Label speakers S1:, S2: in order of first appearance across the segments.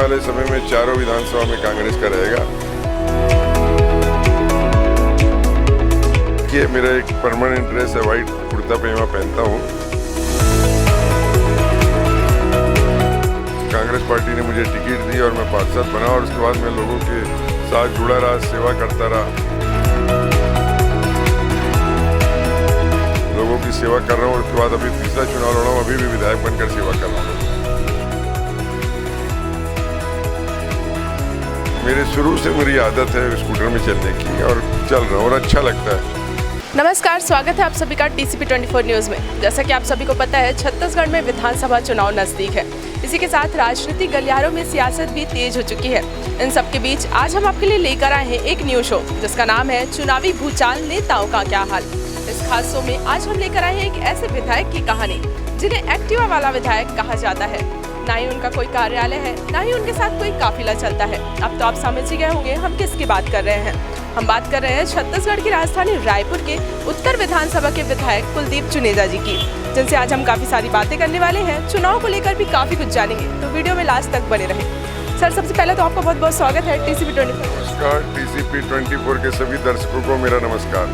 S1: वाले समय में चारों विधानसभा में कांग्रेस का रहेगा। कि मेरा एक परमानेंट ड्रेस है, वाइट कुर्ता पैजामा पहनता हूँ। कांग्रेस पार्टी ने मुझे टिकट दी और मैं पार्षद बना और उसके बाद मैं लोगों के साथ जुड़ा रहा, सेवा करता रहा, लोगों की सेवा कर रहा हूँ। उसके बाद अभी तीसरा चुनाव लड़ा हूँ, अभी भी विधायक बनकर सेवा कर रहा हूँ। मेरे शुरू से मेरी आदत है स्कूटर में चलने की और चल रहा हूँ और अच्छा लगता है।
S2: नमस्कार, स्वागत है आप सभी का TCP 24 न्यूज़ में। जैसा कि आप सभी को पता है, छत्तीसगढ़ में विधानसभा चुनाव नज़दीक है। इसी के साथ राजनीतिक गलियारों में सियासत भी तेज हो चुकी है। इन सब के बीच आज हम आपके लिए लेकर आए हैं एक न्यूज़ शो जिसका नाम है चुनावी भूचाल, नेताओं का क्या हाल। इस खास शो में आज हम लेकर आए हैं एक ऐसे विधायक की कहानी जिन्हें एक्टिवा वाला विधायक कहा जाता है। ना ही उनका कोई कार्यालय है, ना ही उनके साथ कोई काफिला चलता है। अब तो आप समझ ही गए होंगे हम किसकी बात कर रहे हैं। हम बात कर रहे हैं छत्तीसगढ़ की राजधानी रायपुर के उत्तर विधानसभा के विधायक कुलदीप जुनेजा जी की, जिनसे आज हम काफी सारी बातें करने वाले हैं। चुनाव को लेकर भी काफी कुछ जानेंगे, तो वीडियो में लास्ट तक बने रहें। सर, सबसे पहले तो आपका बहुत बहुत स्वागत है TCP 24।
S1: नमस्कार, TCP 24 के सभी दर्शकों को मेरा नमस्कार।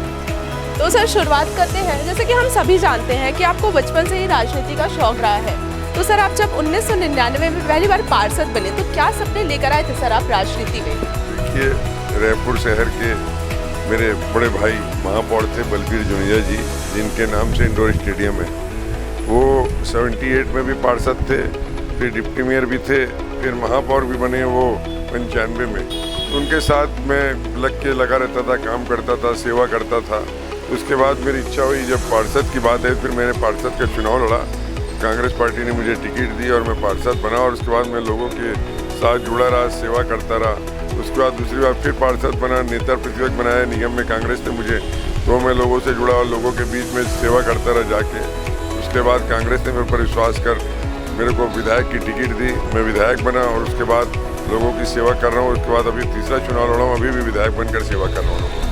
S2: तो सर, शुरुआत करते हैं। जैसे कि हम सभी जानते हैं कि आपको बचपन से ही राजनीति का शौक रहा है। तो सर, आप जब 1999 में पहली बार पार्षद बने तो क्या सपने लेकर आए थे सर आप राजनीति में?
S1: देखिए, रायपुर शहर के मेरे बड़े भाई महापौर थे बलबीर जुनेजा जी, जिनके नाम से इंडोर स्टेडियम है। वो 78 में भी पार्षद थे, फिर डिप्टी मेयर भी थे, फिर महापौर भी बने वो 95 में। उनके साथ मैं लगा रहता था, काम करता था, सेवा करता था। उसके बाद मेरी इच्छा हुई, जब पार्षद की बात है, फिर मैंने पार्षद का चुनाव लड़ा। कांग्रेस पार्टी ने मुझे टिकट दी और मैं पार्षद बना और उसके बाद मैं लोगों के साथ जुड़ा रहा, सेवा करता रहा। उसके बाद दूसरी बार फिर पार्षद बना, नेता प्रतिपक्ष बनाया निगम में कांग्रेस ने मुझे, तो मैं लोगों से जुड़ा और लोगों के बीच में सेवा करता रहा जाके। उसके बाद कांग्रेस ने मेरे पर विश्वास कर मेरे को विधायक की टिकट दी, मैं विधायक बना और उसके बाद लोगों की सेवा कर रहा हूँ। उसके बाद अभी तीसरा चुनाव लड़ा हूँ, अभी भी विधायक बनकर सेवा कर रहा हूँ।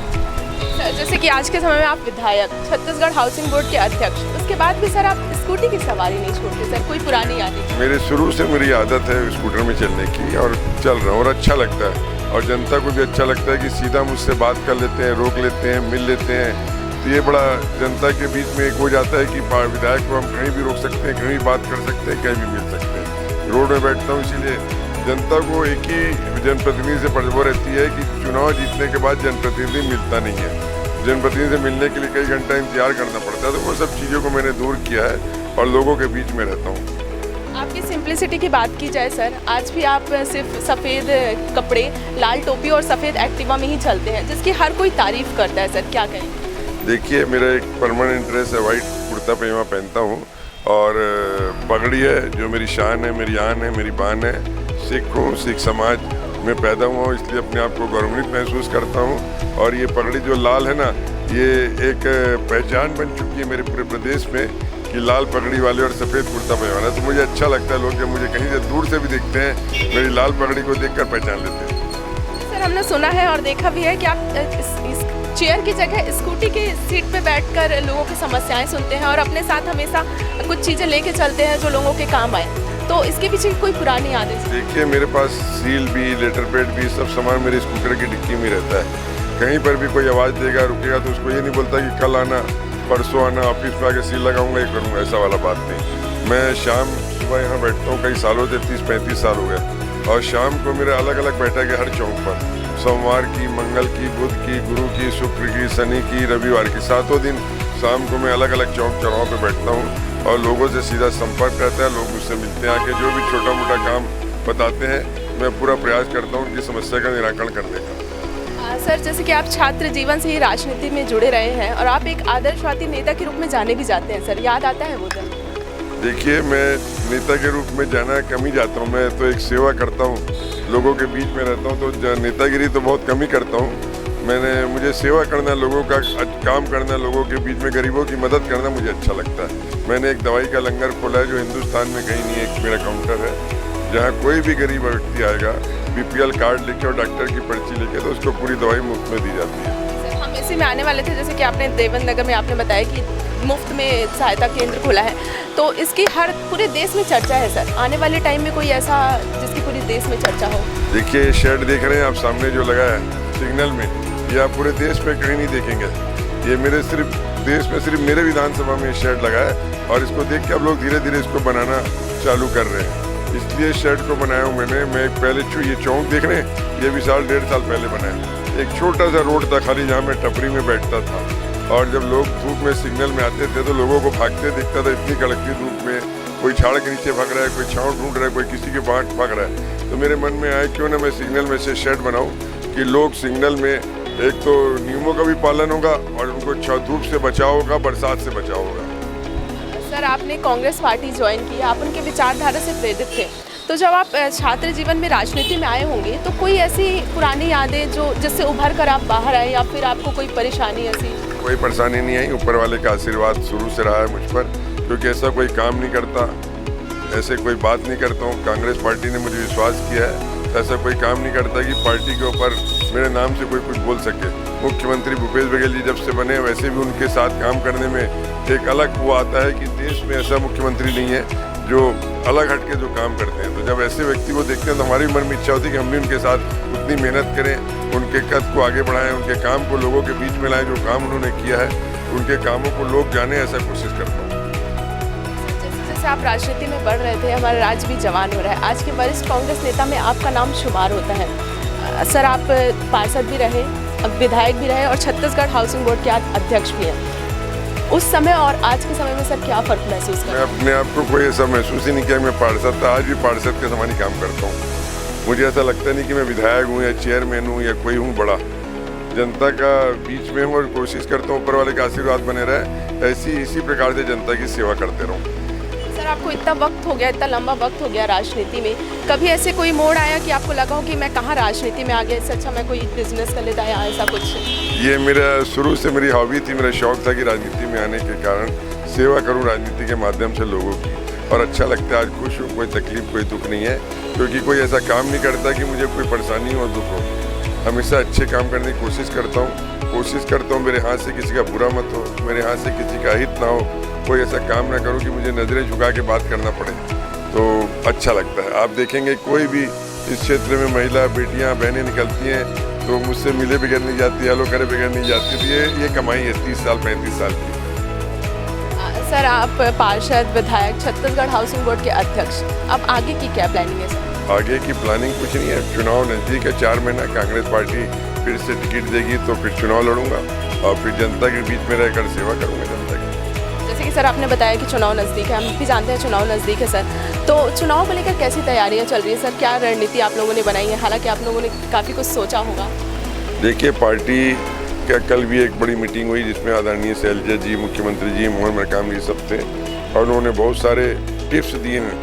S2: जैसे कि आज के समय में आप विधायक, छत्तीसगढ़ हाउसिंग बोर्ड के अध्यक्ष, उसके बाद भी सर आप स्कूटी की सवारी नहीं छोड़ते सर, कोई पुरानी यादें?
S1: मेरे शुरू से मेरी आदत है स्कूटर में चलने की और चल रहा हूँ और अच्छा लगता है। और जनता को भी अच्छा लगता है कि सीधा मुझसे बात कर लेते हैं, रोक लेते हैं, मिल लेते हैं। तो ये बड़ा जनता के बीच में एक हो जाता है कि विधायक को हम कहीं भी रोक सकते हैं, कहीं भी बात कर सकते हैं, कहीं भी मिल सकते हैं। रोड में बैठता हूँ, इसीलिए जनता को एक ही जनप्रतिनिधि से वो रहती है कि चुनाव जीतने के बाद जनप्रतिनिधि मिलता नहीं है। जनप्रतिनिधि से मिलने के लिए कई घंटा इंतजार करना पड़ता है। तो वो सब चीज़ों को मैंने दूर किया है और लोगों के बीच में रहता हूँ।
S2: आपकी सिंप्लिसिटी की बात की जाए सर, आज भी आप सिर्फ सफ़ेद कपड़े, लाल टोपी और सफ़ेद एक्टिवा में ही चलते हैं, जिसकी हर कोई तारीफ करता है सर, क्या कहें?
S1: देखिए, मेरा एक परमानेंट ड्रेस है, वाइट कुर्ता पैजामा पहनता हूँ और पगड़ी है जो मेरी शान है, मेरी आन है, मेरी बान है। सिख हूँ, सिख समाज में पैदा हुआ हूँ, इसलिए अपने आप को गौरवान्वित महसूस करता हूँ। और ये पगड़ी जो लाल है ना, ये एक पहचान बन चुकी है मेरे पूरे प्रदेश में कि लाल पगड़ी वाले और सफ़ेद कुर्ता पैजामा। तो मुझे अच्छा लगता है, लोग जब मुझे कहीं से दूर से भी देखते हैं, मेरी लाल पगड़ी को देखकर पहचान लेते हैं।
S2: सर, हमने सुना है और देखा भी है कि आप इस चेयर की जगह स्कूटी की सीट पे बैठकर लोगों की समस्याएं सुनते हैं और अपने साथ हमेशा कुछ चीज़ें लेके चलते हैं जो लोगों के काम आए। तो इसके पीछे कोई पुरानी आदत?
S1: देखिए, मेरे पास सील भी, लेटर पैड भी, सब सामान मेरे स्कूटर की डिक्की में रहता है। कहीं पर भी कोई आवाज़ देगा, रुकेगा, तो उसको ये नहीं बोलता कि कल आना, परसों आना, ऑफिस में आके सील लगाऊंगा, ये करूँगा, ऐसा वाला बात नहीं। मैं शाम सुबह यहाँ बैठता हूँ, कई सालों से 30-35 साल हो गए। और शाम को मेरे अलग अलग बैठक है हर चौक पर, सोमवार की, मंगल की, बुध की, गुरु की, शुक्र की, शनि की, रविवार की, 7 दिन शाम को मैं अलग अलग चौक चौराहों पे बैठता हूँ और लोगों से सीधा संपर्क रहता है। लोग मुझसे मिलते हैं, आके जो भी छोटा मोटा काम बताते हैं, मैं पूरा प्रयास करता हूँ उनकी समस्या का निराकरण करने का।
S2: सर, जैसे कि आप छात्र जीवन से ही राजनीति में जुड़े रहे हैं और आप एक आदर्शवादी नेता के रूप में जाने भी जाते हैं सर, याद आता है वो दिन?
S1: देखिए, मैं नेता के रूप में जाना कम ही जाता हूँ। मैं तो एक सेवा करता हूँ, लोगों के बीच में रहता हूँ, तो नेतागिरी तो बहुत कम ही करता हूँ। मुझे सेवा करना, लोगों का काम करना, लोगों के बीच में गरीबों की मदद करना मुझे अच्छा लगता है। मैंने एक दवाई का लंगर खोला है जो हिंदुस्तान में कहीं नहीं है। एक मेरा काउंटर है जहाँ कोई भी गरीब व्यक्ति आएगा, BPL कार्ड लेके और डॉक्टर की पर्ची लेके, तो उसको पूरी दवाई मुफ्त में दी जाती है।
S2: इसी में आने वाले थे, जैसे कि आपने देवेंद्र नगर में आपने बताया कि मुफ्त में सहायता केंद्र खोला है, तो इसकी हर पूरे देश में चर्चा है सर। आने वाले टाइम में कोई ऐसा जिसकी पूरे देश में चर्चा हो?
S1: देखिए, ये शेड देख रहे हैं आप सामने जो लगा है सिग्नल में, ये आप पूरे देश में कहीं नहीं देखेंगे। ये मेरे सिर्फ देश में सिर्फ मेरे विधानसभा में शेड लगा है, और इसको देख के अब लोग धीरे धीरे इसको बनाना चालू कर रहे हैं। इसलिए शेड को बनाया हूँ मैंने। मैं पहले ये चौक देख रहे हैं, ये भी 1.5 साल पहले बना है। एक छोटा सा रोड था खाली, जहाँ मैं टपरी में बैठता था, और जब लोग धूप में सिग्नल में आते थे तो लोगों को भागते दिखता था। इतनी कड़कती धूप में कोई झाड़ के नीचे भाग रहा है, कोई छांव ढूंढ रहा है, कोई किसी के बाहर भाग रहा है। तो मेरे मन में आया क्यों ना मैं सिग्नल में से शेड बनाऊं कि लोग सिग्नल में एक तो नियमों का भी पालन होगा और उनको धूप से बचाव होगा, बरसात से बचाव होगा।
S2: सर, आपने कांग्रेस पार्टी ज्वाइन की, आप उनके विचारधारा से प्रेरित थे, तो जब आप छात्र जीवन में राजनीति में आए होंगे तो कोई ऐसी पुरानी यादें जो जिससे उभर कर आप बाहर आए, या फिर आपको कोई परेशानी ऐसी?
S1: कोई परेशानी नहीं आई। ऊपर वाले का आशीर्वाद शुरू से रहा है मुझ पर, क्योंकि ऐसा कोई काम नहीं करता, ऐसे कोई बात नहीं करता हूँ। कांग्रेस पार्टी ने मुझे विश्वास किया है, ऐसा कोई काम नहीं करता कि पार्टी के ऊपर मेरे नाम से कोई कुछ बोल सके। मुख्यमंत्री भूपेश बघेल जी जब से बने, वैसे भी उनके साथ काम करने में एक अलग वो आता है कि देश में ऐसा मुख्यमंत्री नहीं है जो अलग हट के जो काम करते हैं। तो जब ऐसे व्यक्ति को देखते हैं तो हमारी मन में इच्छा होती है कि हम भी उनके साथ उतनी मेहनत करें, उनके कद को आगे बढ़ाएं, उनके काम को लोगों के बीच में लाएं। जो काम उन्होंने किया है, उनके कामों को लोग जाने, ऐसा कोशिश करता हूँ।
S2: जैसे आप राजनीति में बढ़ रहे थे, हमारा राज्य भी जवान हो रहा है, आज के वरिष्ठ कांग्रेस नेता में आपका नाम शुमार होता है। सर, आप पार्षद भी रहे, अब विधायक भी रहे, और छत्तीसगढ़ हाउसिंग बोर्ड के अध्यक्ष भी हैं। उस समय और आज के समय में सर क्या फ़र्क महसूस करते हैं?
S1: मैं अपने आप को कोई ऐसा महसूस ही नहीं किया मैं पार्षद था। आज भी पार्षद के समान ही काम करता हूँ। मुझे ऐसा लगता नहीं कि मैं विधायक हूँ या चेयरमैन हूँ या कोई हूँ बड़ा। जनता का बीच में हूँ और कोशिश करता हूँ ऊपर वाले का आशीर्वाद बने रहे, इसी प्रकार से जनता की सेवा करते रहूँ।
S2: सर, आपको इतना वक्त हो गया, इतना लंबा वक्त हो गया राजनीति में, कभी ऐसे कोई मोड़ आया कि आपको लगा हो कि मैं कहाँ राजनीति में आ गया, इससे अच्छा मैं कोई बिजनेस कर लेता या ऐसा कुछ?
S1: ये मेरा शुरू से मेरी हॉबी थी, मेरा शौक था कि राजनीति में आने के कारण सेवा करूं राजनीति के माध्यम से लोगों की, और अच्छा लगता है। आज खुश हूँ, कोई तकलीफ कोई दुख नहीं है, क्योंकि कोई ऐसा काम नहीं करता कि मुझे कोई परेशानी हो, दुख हो। हमेशा अच्छे काम करने की कोशिश करता हूँ। मेरे हाथ से किसी का बुरा मत हो, मेरे हाथ से किसी का हित ना हो, कोई ऐसा काम ना करूँ कि मुझे नज़रें झुका के बात करना पड़े। तो अच्छा लगता है। आप देखेंगे कोई भी इस क्षेत्र में महिला बेटियाँ बहनें निकलती हैं तो मुझसे मिले बगैर नहीं जाती, हेलो करे बगैर नहीं जाती। तो ये कमाई है 30 साल 35 साल की।
S2: सर, आप पार्षद, विधायक, छत्तीसगढ़ हाउसिंग बोर्ड के अध्यक्ष, अब आगे की क्या प्लानिंग है सर?
S1: आगे की प्लानिंग कुछ नहीं है। चुनाव नज़दीक है, 4 महीना। कांग्रेस पार्टी फिर से टिकट देगी तो फिर चुनाव लड़ूंगा और फिर जनता के बीच में रहकर सेवा करूंगा जनता की।
S2: जैसे कि सर आपने बताया कि चुनाव नज़दीक है, हम भी जानते हैं चुनाव नज़दीक है सर, तो चुनाव को लेकर कैसी तैयारियां चल रही है सर? क्या रणनीति आप लोगों ने बनाई है? हालांकि आप लोगों ने काफ़ी कुछ सोचा होगा।
S1: देखिए, पार्टी का कल भी एक बड़ी मीटिंग हुई जिसमें आदरणीय शैलजा जी, मुख्यमंत्री जी, मोहन मरकाम जी सब थे, और उन्होंने बहुत सारे टिप्स दिए हैं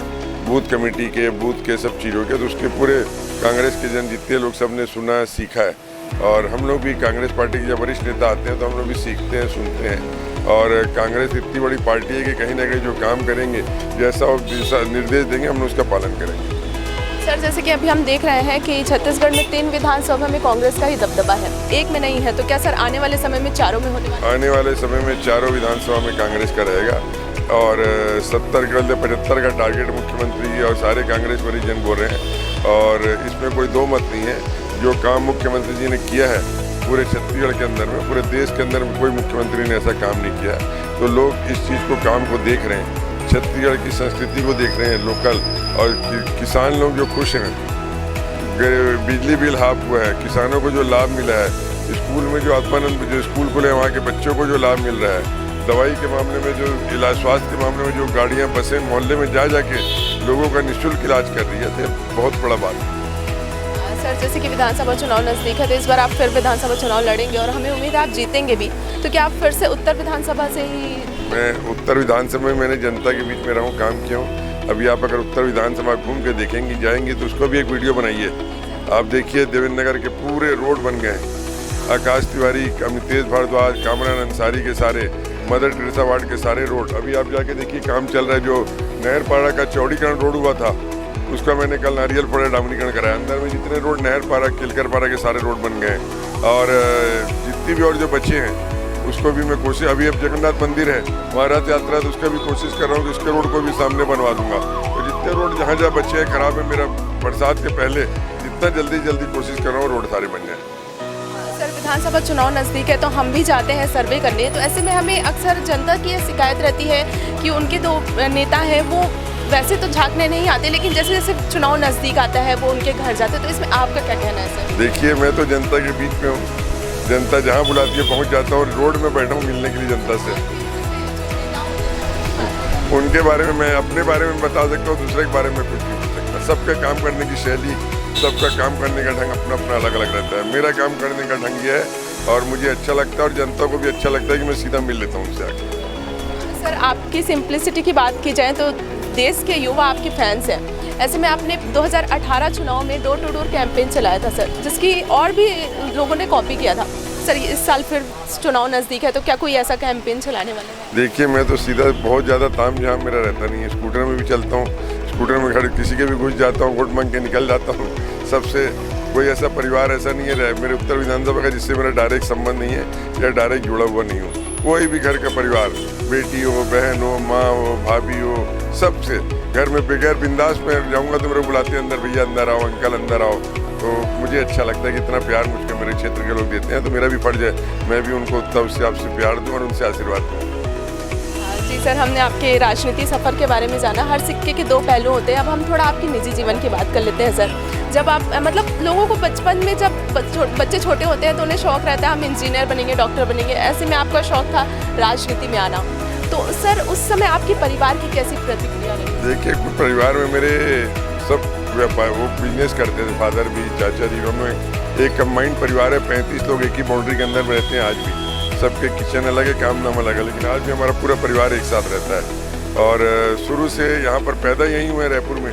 S1: बूथ कमेटी के, बूथ के सब चीज़ों के। तो उसके पूरे कांग्रेस के जन जितने लोग सब ने सुना है, सीखा है। और हम लोग भी कांग्रेस पार्टी के जब वरिष्ठ नेता आते हैं तो हम लोग भी सीखते हैं, सुनते हैं। और कांग्रेस इतनी बड़ी पार्टी है कि कहीं ना कहीं जो काम करेंगे, जैसा निर्देश देंगे, हम उसका पालन करेंगे।
S2: सर, जैसे कि अभी हम देख रहे हैं कि छत्तीसगढ़ में 3 विधानसभा में कांग्रेस का ही दबदबा है, एक में नहीं है, तो क्या सर आने वाले समय में चारों में होने वाला है?
S1: आने वाले समय में चारों विधानसभा में कांग्रेस का रहेगा, और 70 के बदले 75 का टारगेट मुख्यमंत्री और सारे कांग्रेस वरिष्ठ जन बोल रहे हैं। और इसमें कोई दो मत नहीं है। जो काम मुख्यमंत्री जी ने किया है पूरे छत्तीसगढ़ के अंदर में, पूरे देश के अंदर में कोई मुख्यमंत्री ने ऐसा काम नहीं किया। तो लोग इस चीज़ को, काम को देख रहे हैं, छत्तीसगढ़ की संस्कृति को देख रहे हैं लोकल। और किसान लोग जो खुश हैं, बिजली बिल हाफ हुआ है, किसानों को जो लाभ मिला है, स्कूल में जो आत्मानंद जो स्कूल खुले हैं वहाँ के बच्चों को जो लाभ मिल रहा है, दवाई के मामले में जो इलाज, स्वास्थ्य के मामले में जो गाड़ियाँ बसें मोहल्ले में जा जाके लोगों का निःशुल्क इलाज कर रही है, तो बहुत बड़ा बात है।
S2: सर, जैसे कि विधानसभा चुनाव नज़दीक है, तो इस बार आप फिर विधानसभा चुनाव लड़ेंगे और हमें उम्मीद है आप जीतेंगे भी, तो क्या आप फिर से उत्तर विधानसभा से ही? मैं
S1: उत्तर विधानसभा में मैंने जनता के बीच में रहा हूँ, काम किया हूँ। अभी आप अगर उत्तर विधानसभा घूम के देखेंगी, जाएंगी, तो उसको भी एक वीडियो बनाइए। आप देखिए, देवेंद्र नगर के पूरे रोड बन गए हैं। आकाश तिवारी, अमितेश भारद्वाज, कामरान अंसारी के सारे, मदर टेरेसा वार्ड के सारे रोड, अभी आप जाके देखिए काम चल रहा है। जो नहरपाड़ा का चौड़ीकरण रोड हुआ था, उसका मैंने कल नारियल फोड़ा डामरीकरण कराया। अंदर में जितने रोड, नहर पारा, किलकर पारा के सारे रोड बन गए और जितनी भी और जो बचे हैं उसको भी मैं कोशिश, अभी अब जगन्नाथ मंदिर है वहाँ रथ यात्रा, तो उसका भी कोशिश कर रहा हूँ कि उसके रोड को भी सामने बनवा दूंगा। तो जितने रोड जहाँ जहाँ बचे हैं खराब है, मेरा बरसात के पहले जितना जल्दी कोशिश कर रहा हूँ रोड सारे बन जाए।
S2: सर, विधानसभा चुनाव नज़दीक है तो हम भी जाते हैं सर्वे करने, तो ऐसे में हमें अक्सर जनता की ये शिकायत रहती है कि उनके दो नेता हैं वो वैसे तो झांकने नहीं आते, लेकिन जैसे जैसे चुनाव नज़दीक आता है वो उनके घर जाते हैं, तो इसमें आपका क्या कहना है सर?
S1: देखिए, मैं तो जनता के बीच में हूँ, जनता जहाँ बुलाती है पहुँच जाता हूँ और रोड में बैठा हूँ मिलने के लिए जनता से। उनके बारे में मैं अपने बारे में बता सकता हूँ, दूसरे के बारे में कुछ नहीं बोल सकता। सबका काम करने की शैली, सबका काम करने का ढंग अपना अपना अलग अलग रहता है। मेरा काम करने का ढंग ये है और मुझे अच्छा लगता है और जनता को भी अच्छा लगता है कि मैं सीधा मिल लेता हूँ उनसे आके।
S2: सर, आपकी सिंप्लिसिटी की बात की जाए तो देश के युवा आपके फैंस हैं। ऐसे में आपने 2018 चुनाव में डोर टू डोर कैंपेन चलाया था सर, जिसकी और भी लोगों ने कॉपी किया था। सर, इस साल फिर चुनाव नज़दीक है तो क्या कोई ऐसा कैंपेन चलाने वाले हैं?
S1: देखिए, मैं तो सीधा बहुत ज़्यादा ताम झाम मेरा रहता नहीं है। स्कूटर में भी चलता हूँ, स्कूटर में खड़े किसी के भी घुस जाता हूँ, वोट मांग के निकल जाता हूँ। सबसे कोई ऐसा परिवार ऐसा नहीं है मेरे उत्तर विधानसभा का जिससे मेरा डायरेक्ट संबंध नहीं है या डायरेक्ट जुड़ा हुआ नहीं हूँ। कोई भी घर का परिवार, बेटी हो, बहन हो, माँ हो, भाभी हो, सबसे घर में बगैर बिंदास में जाऊँगा तो मेरे बुलाते हैं अंदर, भैया अंदर आओ, अंकल अंदर आओ। तो मुझे अच्छा लगता है कि इतना प्यार मुझको मेरे क्षेत्र के लोग देते हैं, तो मेरा भी फर्ज है मैं भी उनको तब से आपसे प्यार दूँ और उनसे आशीर्वाद दूँ।
S2: जी सर, हमने आपके राजनीति सफ़र के बारे में जाना। हर सिक्के के दो पहलू होते हैं। अब हम थोड़ा आपके निजी जीवन की बात कर लेते हैं सर। जब आप मतलब लोगों को बचपन में जब बच्चे छोटे होते हैं तो उन्हें शौक रहता है हम इंजीनियर बनेंगे, डॉक्टर बनेंगे। ऐसे में आपका शौक था राजनीति में आना, तो सर उस समय आपके परिवार की कैसी प्रतिक्रिया रही?
S1: देखिए, परिवार में मेरे सब व्यापार, वो बिजनेस करते थे, फादर भी, चाचा जी, दोनों एक कंबाइंड परिवार है। 35 लोग एक ही बाउंड्री के अंदर में रहते हैं आज भी। सबके किचन अलग है, काम नाम अलग है, लेकिन आज भी हमारा पूरा परिवार एक साथ रहता है। और शुरू से यहाँ पर पैदा यहीं हुए, रायपुर में,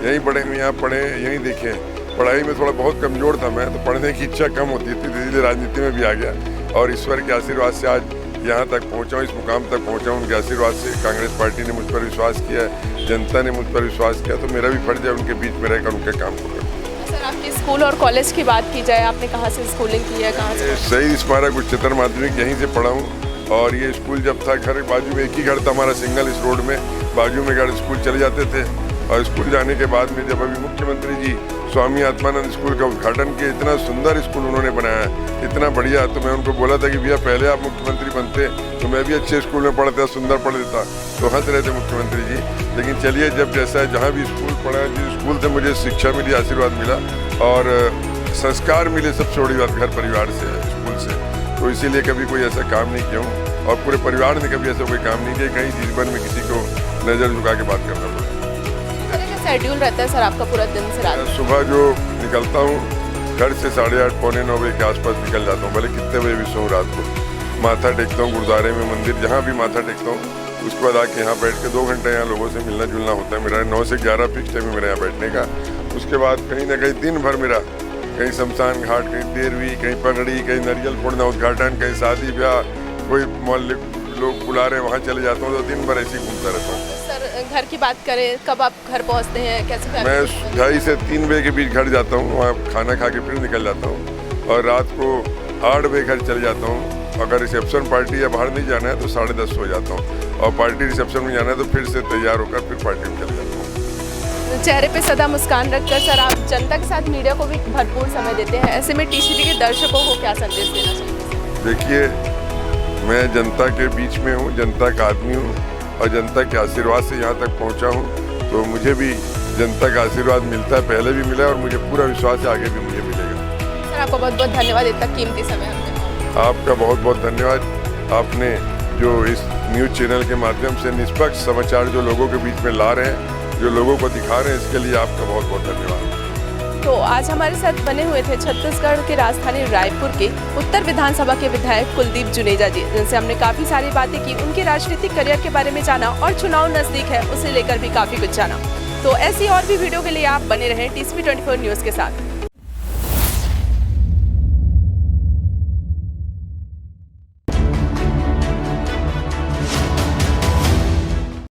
S1: यहीं बड़े हुए, यहाँ पढ़े, यहीं देखे। पढ़ाई में थोड़ा बहुत कमज़ोर था मैं, तो पढ़ने की इच्छा कम होती थी, धीरे धीरे राजनीति में भी आ गया और ईश्वर के आशीर्वाद से आज यहाँ तक पहुँचा हूँ, इस मुकाम तक पहुँचा हूँ। उनके आशीर्वाद से कांग्रेस पार्टी ने मुझ पर विश्वास किया है, जनता ने मुझ पर विश्वास किया, तो मेरा भी फर्ज है उनके बीच में रहकर उनके काम को करूँ।
S2: सर, आपके स्कूल और कॉलेज की बात की जाए, आपने कहाँ से स्कूलिंग की है, कहाँ से?
S1: शहीद स्मारक उच्चतर माध्यमिक यहीं से पढ़ा हूँ। और ये स्कूल जब था, घर बाजू में एक ही घर था हमारा सिंगल, इस रोड में बाजू में घर, स्कूल चले जाते थे। और स्कूल जाने के बाद में जब अभी मुख्यमंत्री जी स्वामी आत्मानंद स्कूल का उद्घाटन किया, इतना सुंदर स्कूल उन्होंने बनाया, इतना बढ़िया, तो मैं उनको बोला था कि भैया पहले आप मुख्यमंत्री बनते तो मैं भी अच्छे स्कूल में पढ़ता, सुंदर पढ़ देता। तो हंस रहे थे मुख्यमंत्री जी। लेकिन चलिए, जब जैसा है, जहाँ भी स्कूल पढ़ा, जिस स्कूल से मुझे शिक्षा मिली, आशीर्वाद मिला और संस्कार मिले, सबसे बड़ी बात घर परिवार से है, स्कूल से। तो इसीलिए कभी कोई ऐसा काम नहीं किया हूँ और पूरे परिवार ने कभी ऐसा कोई काम नहीं किया कहीं जीवन में किसी को नज़र झुका के बात करना पड़े।
S2: शेड्यूल रहता है सर आपका पूरा दिन से रात?
S1: सुबह जो निकलता हूँ घर से 8:30 पौने 9 बजे के आसपास निकल जाता हूँ, भले कितने बजे भी सोऊं रात को। माथा टेकता हूँ गुरुद्वारे में, मंदिर जहाँ भी माथा टेकता हूँ। उसके बाद आके यहाँ बैठ के 2 घंटे यहाँ लोगों से मिलना जुलना होता है मेरा। 9 से 11 फिक्स टाइम है मेरा यहाँ बैठने का। उसके बाद कहीं ना कहीं दिन भर मेरा कहीं शमशान घाट, कहीं 13वीं, कहीं पगड़ी, कहीं नारियल फोड़ना उद्घाटन, कहीं शादी ब्याह, कोई मोहल्ले लोग बुला रहे वहाँ चले जाता हूँ, तो दिन भर ऐसे ही घूमता रहता हूँ।
S2: सर, घर की बात करें, कब आप घर पहुँचते हैं, कैसे?
S1: मैं 2:30 से 3 बजे के बीच घर जाता हूँ, वहाँ खाना खा के फिर निकल जाता हूँ और रात को 8 बजे घर चले जाता हूँ। अगर रिसेप्शन पार्टी या बाहर नहीं जाना है तो 10:30 हो जाता हूँ और पार्टी रिसेप्शन में जाना है तो फिर से तैयार होकर फिर पार्टी में चले जाता हूँ।
S2: चेहरे पे सदा मुस्कान रखकर सर आप जनता के साथ मीडिया को भी भरपूर समय देते हैं। ऐसे में टीसीपी के दर्शकों को क्या संदेश देना चाहिए?
S1: देखिए, मैं जनता के बीच में हूँ, जनता का आदमी हूँ और जनता के आशीर्वाद से यहाँ तक पहुँचा हूँ, तो मुझे भी जनता का आशीर्वाद मिलता है, पहले भी मिला और मुझे पूरा विश्वास है आगे भी मुझे मिलेगा।
S2: सर, आपको बहुत बहुत धन्यवाद इतना कीमती समय हमने।
S1: आपका बहुत बहुत धन्यवाद। आपने जो इस न्यूज़ चैनल के माध्यम से निष्पक्ष समाचार जो लोगों के बीच में ला रहे हैं, जो लोगों को दिखा रहे हैं, इसके लिए आपका बहुत बहुत धन्यवाद।
S2: तो आज हमारे साथ बने हुए थे छत्तीसगढ़ के राजधानी रायपुर के उत्तर विधानसभा के विधायक कुलदीप जुनेजा जी, जिनसे हमने काफ़ी सारी बातें की, उनके राजनीतिक करियर के बारे में जाना और चुनाव नज़दीक है उसे लेकर भी काफ़ी कुछ जाना। तो ऐसी और भी वीडियो के लिए आप बने रहें TCP 24 न्यूज़ के साथ।